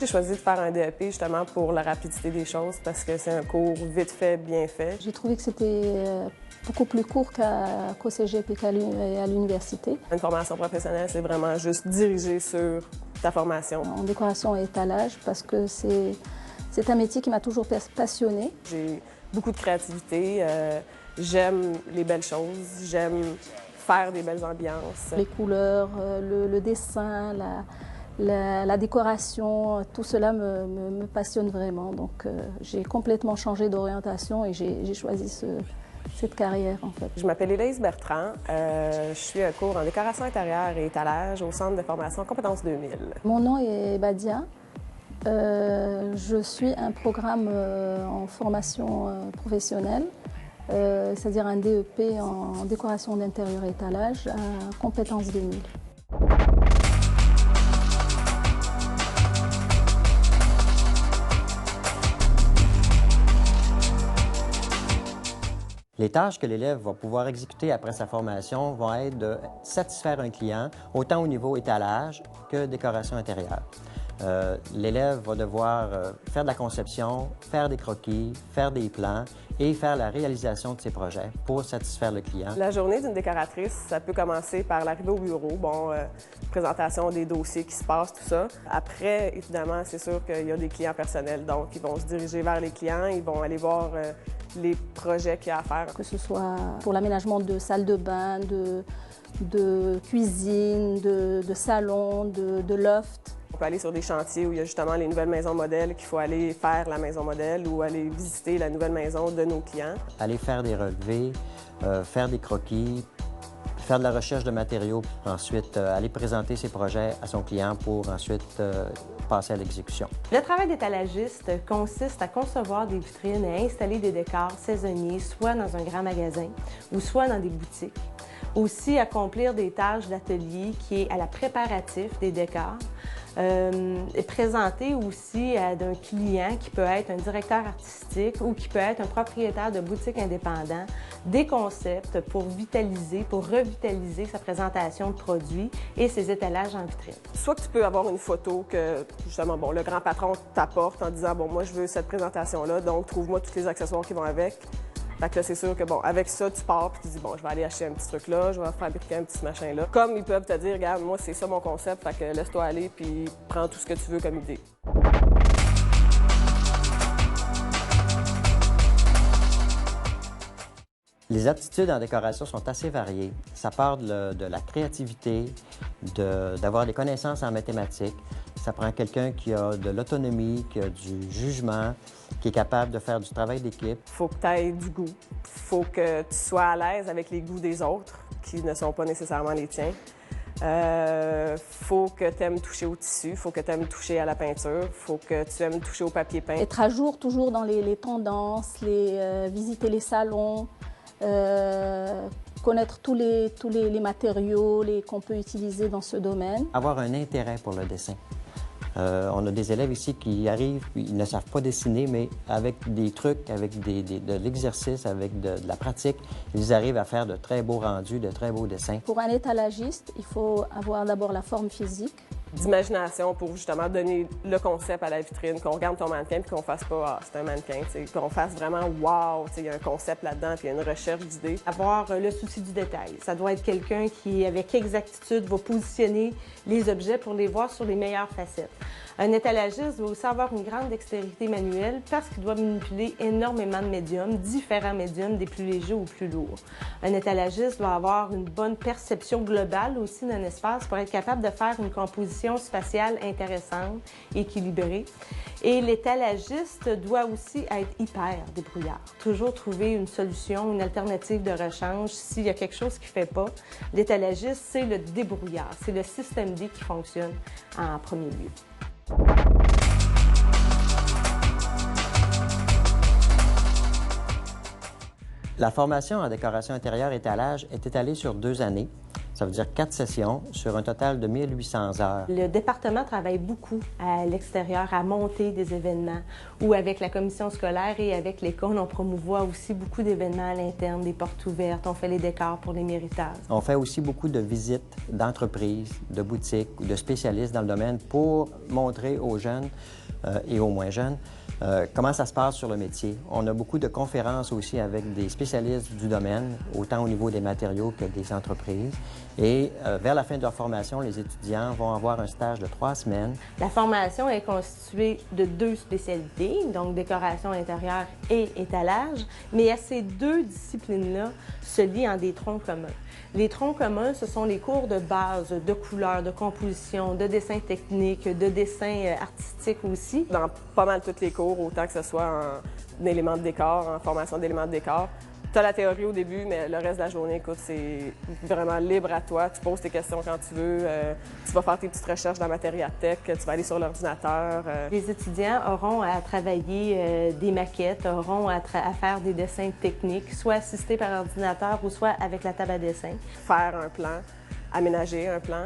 J'ai choisi de faire un DEP justement pour la rapidité des choses parce que c'est un cours vite fait, bien fait. J'ai trouvé que c'était beaucoup plus court qu'au cégep et à l'université. Une formation professionnelle, c'est vraiment juste dirigé sur ta formation. En décoration et étalage parce que c'est un métier qui m'a toujours passionnée. J'ai beaucoup de créativité, j'aime les belles choses, j'aime faire des belles ambiances. Les couleurs, le dessin, la décoration, tout cela me passionne vraiment. Donc j'ai complètement changé d'orientation et j'ai choisi cette carrière en fait. Je m'appelle Héloïse Bertrand, je suis un cours en décoration intérieure et étalage au Centre de formation Compétences 2000. Mon nom est Badia. Je suis un programme en formation professionnelle, c'est-à-dire un DEP en décoration d'intérieur et étalage à Compétences 2000. Les tâches que l'élève va pouvoir exécuter après sa formation vont être de satisfaire un client, autant au niveau étalage que décoration intérieure. L'élève va devoir faire de la conception, faire des croquis, faire des plans et faire la réalisation de ses projets pour satisfaire le client. La journée d'une décoratrice, ça peut commencer par l'arrivée au bureau, présentation des dossiers qui se passent, tout ça. Après, évidemment, c'est sûr qu'il y a des clients personnels, donc ils vont se diriger vers les clients, ils vont aller voir les projets qu'il y a à faire. Que ce soit pour l'aménagement de salles de bain, de cuisine, de salon, de loft. On peut aller sur des chantiers où il y a justement les nouvelles maisons modèles, qu'il faut aller faire la maison modèle ou aller visiter la nouvelle maison de nos clients. Aller faire des relevés, faire des croquis, faire de la recherche de matériaux, ensuite aller présenter ses projets à son client pour ensuite passer à l'exécution. Le travail d'étalagiste consiste à concevoir des vitrines et installer des décors saisonniers, soit dans un grand magasin ou soit dans des boutiques. Aussi accomplir des tâches d'atelier qui est à la préparatif des décors. Et présenter aussi à un client qui peut être un directeur artistique ou qui peut être un propriétaire de boutique indépendant des concepts pour revitaliser sa présentation de produits et ses étalages en vitrine. Soit que tu peux avoir une photo que, justement, le grand patron t'apporte en disant « Bon, moi, je veux cette présentation-là, donc trouve-moi tous les accessoires qui vont avec. » Fait que là, c'est sûr que, avec ça, tu pars et tu dis, bon, je vais aller acheter un petit truc là, je vais fabriquer un petit machin là. Comme ils peuvent te dire, regarde, moi, c'est ça mon concept, fait que laisse-toi aller puis prends tout ce que tu veux comme idée. Les aptitudes en décoration sont assez variées. Ça part de la créativité, d'avoir des connaissances en mathématiques. Ça prend quelqu'un qui a de l'autonomie, qui a du jugement, qui est capable de faire du travail d'équipe. Il faut que tu aies du goût. Il faut que tu sois à l'aise avec les goûts des autres, qui ne sont pas nécessairement les tiens. Faut que tu aimes toucher au tissu, faut que tu aimes toucher à la peinture, faut que tu aimes toucher au papier peint. Être à jour toujours dans les tendances, visiter les salons, connaître tous les matériaux qu'on peut utiliser dans ce domaine. Avoir un intérêt pour le dessin. On a des élèves ici qui arrivent, puis ils ne savent pas dessiner, mais avec des trucs, avec de l'exercice, avec de la pratique, ils arrivent à faire de très beaux rendus, de très beaux dessins. Pour un étalagiste, il faut avoir d'abord la forme physique. D'imagination pour justement donner le concept à la vitrine, qu'on regarde ton mannequin puis qu'on fasse pas « Ah, c'est un mannequin », qu'on fasse vraiment « Wow », il y a un concept là-dedans puis il y a une recherche d'idées. Avoir le souci du détail. Ça doit être quelqu'un qui, avec exactitude, va positionner les objets pour les voir sur les meilleures facettes. Un étalagiste doit aussi avoir une grande dextérité manuelle parce qu'il doit manipuler énormément de médiums, différents médiums, des plus légers aux plus lourds. Un étalagiste doit avoir une bonne perception globale aussi d'un espace pour être capable de faire une composition spatiale intéressante, équilibrée. Et l'étalagiste doit aussi être hyper débrouillard. Toujours trouver une solution, une alternative de rechange s'il y a quelque chose qui ne fait pas. L'étalagiste, c'est le débrouillard, c'est le système D qui fonctionne en premier lieu. La formation en décoration intérieure et étalage est étalée sur 2 années. Ça veut dire 4 sessions sur un total de 1800 heures. Le département travaille beaucoup à l'extérieur, à monter des événements, ou avec la commission scolaire et avec l'école, on promouvoit aussi beaucoup d'événements à l'interne, des portes ouvertes, on fait les décors pour les méritage. On fait aussi beaucoup de visites d'entreprises, de boutiques ou de spécialistes dans le domaine pour montrer aux jeunes et aux moins jeunes comment ça se passe sur le métier. On a beaucoup de conférences aussi avec des spécialistes du domaine, autant au niveau des matériaux que des entreprises. Et vers la fin de leur formation, les étudiants vont avoir un stage de 3 semaines. La formation est constituée de 2 spécialités, donc décoration intérieure et étalage, mais à ces 2 disciplines-là se lient en des troncs communs. Les troncs communs, ce sont les cours de base, de couleurs, de composition, de dessin technique, de dessin artistique aussi. Dans pas mal tous les cours, autant que ce soit en éléments de décor, en formation d'éléments de décor, tu as la théorie au début, mais le reste de la journée, écoute, c'est vraiment libre à toi. Tu poses tes questions quand tu veux, tu vas faire tes petites recherches dans Matériatech, tu vas aller sur l'ordinateur. Les étudiants auront à travailler des maquettes, auront à faire des dessins techniques, soit assistés par ordinateur ou soit avec la table à dessin. Faire un plan, aménager un plan.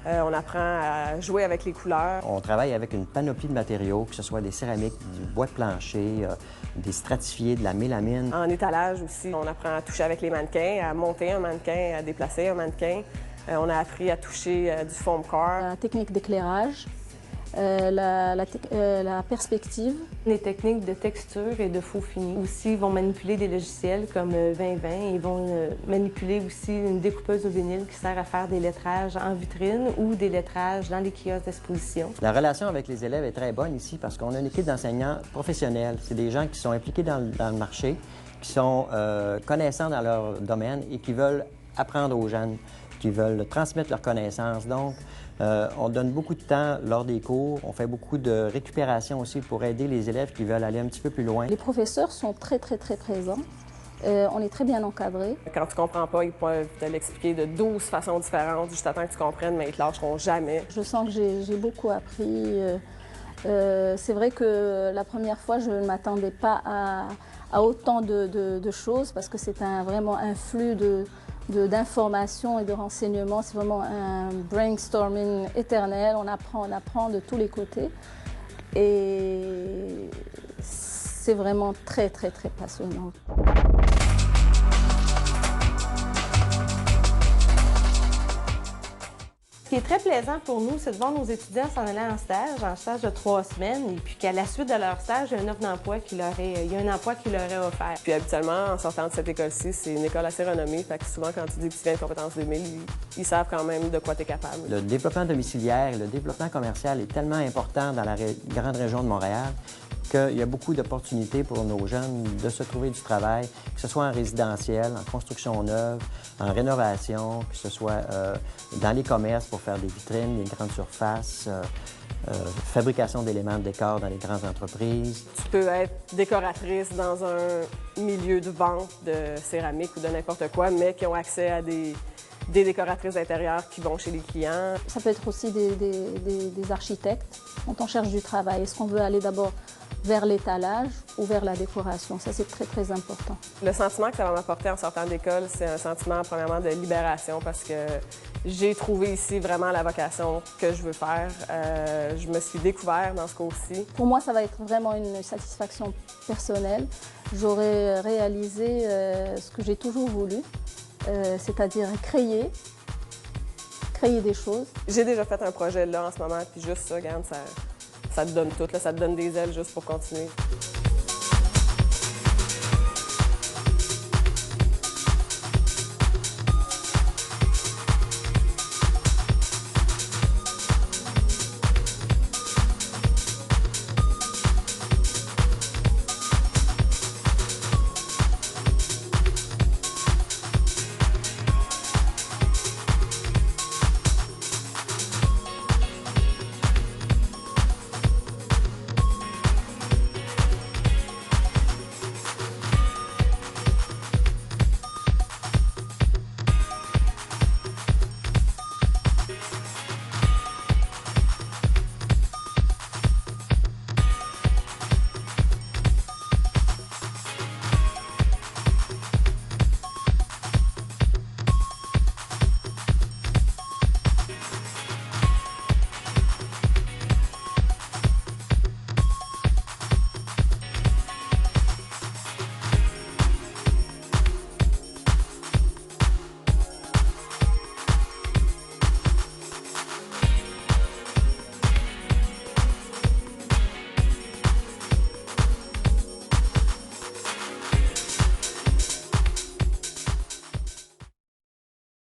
On apprend à jouer avec les couleurs. On travaille avec une panoplie de matériaux, que ce soit des céramiques, du bois de plancher, des stratifiés, de la mélamine. En étalage aussi, on apprend à toucher avec les mannequins, à monter un mannequin, à déplacer un mannequin. On a appris à toucher du foam core. La technique d'éclairage, la perspective. Les techniques de texture et de faux fini. Aussi, ils vont manipuler des logiciels comme 2020. Ils vont manipuler aussi une découpeuse au vinyle qui sert à faire des lettrages en vitrine ou des lettrages dans les kiosques d'exposition. La relation avec les élèves est très bonne ici parce qu'on a une équipe d'enseignants professionnels. C'est des gens qui sont impliqués dans le marché, qui sont connaissants dans leur domaine et qui veulent apprendre aux jeunes, qui veulent transmettre leurs connaissances. Donc, on donne beaucoup de temps lors des cours. On fait beaucoup de récupération aussi pour aider les élèves qui veulent aller un petit peu plus loin. Les professeurs sont très présents. On est très bien encadrés. Quand tu comprends pas, ils peuvent te l'expliquer de 12 façons différentes, juste à temps que tu comprennes, mais ils te lâcheront jamais. Je sens que j'ai beaucoup appris. C'est vrai que la première fois, je ne m'attendais pas à autant de choses parce que c'est vraiment un flux d'informations et de renseignements. C'est vraiment un brainstorming éternel. On apprend de tous les côtés. Et c'est vraiment très passionnant. Ce qui est très plaisant pour nous, c'est de voir nos étudiants s'en aller en stage de 3 semaines, et puis qu'à la suite de leur stage, il y a un offre d'emploi il y a un emploi qui leur est offert. Puis habituellement, en sortant de cette école-ci, c'est une école assez renommée, fait que souvent quand tu dis que tu viens de Compétences 2000, ils savent quand même de quoi tu es capable. Le développement domiciliaire, le développement commercial est tellement important dans la grande région de Montréal qu'il y a beaucoup d'opportunités pour nos jeunes de se trouver du travail, que ce soit en résidentiel, en construction neuve, en rénovation, que ce soit dans les commerces pour faire des vitrines, des grandes surfaces, fabrication d'éléments de décor dans les grandes entreprises. Tu peux être décoratrice dans un milieu de vente de céramique ou de n'importe quoi, mais qui ont accès à des décoratrices d'intérieur qui vont chez les clients. Ça peut être aussi des architectes. Quand on cherche du travail, est-ce qu'on veut aller d'abord vers l'étalage ou vers la décoration? Ça, c'est très important. Le sentiment que ça va m'apporter en sortant d'école, c'est un sentiment, premièrement, de libération parce que j'ai trouvé ici vraiment la vocation que je veux faire. Je me suis découvert dans ce cours-ci. Pour moi, ça va être vraiment une satisfaction personnelle. J'aurai réalisé ce que j'ai toujours voulu, c'est-à-dire créer des choses. J'ai déjà fait un projet là en ce moment, puis juste ça, regarde, ça te donne tout, là, ça te donne des ailes juste pour continuer.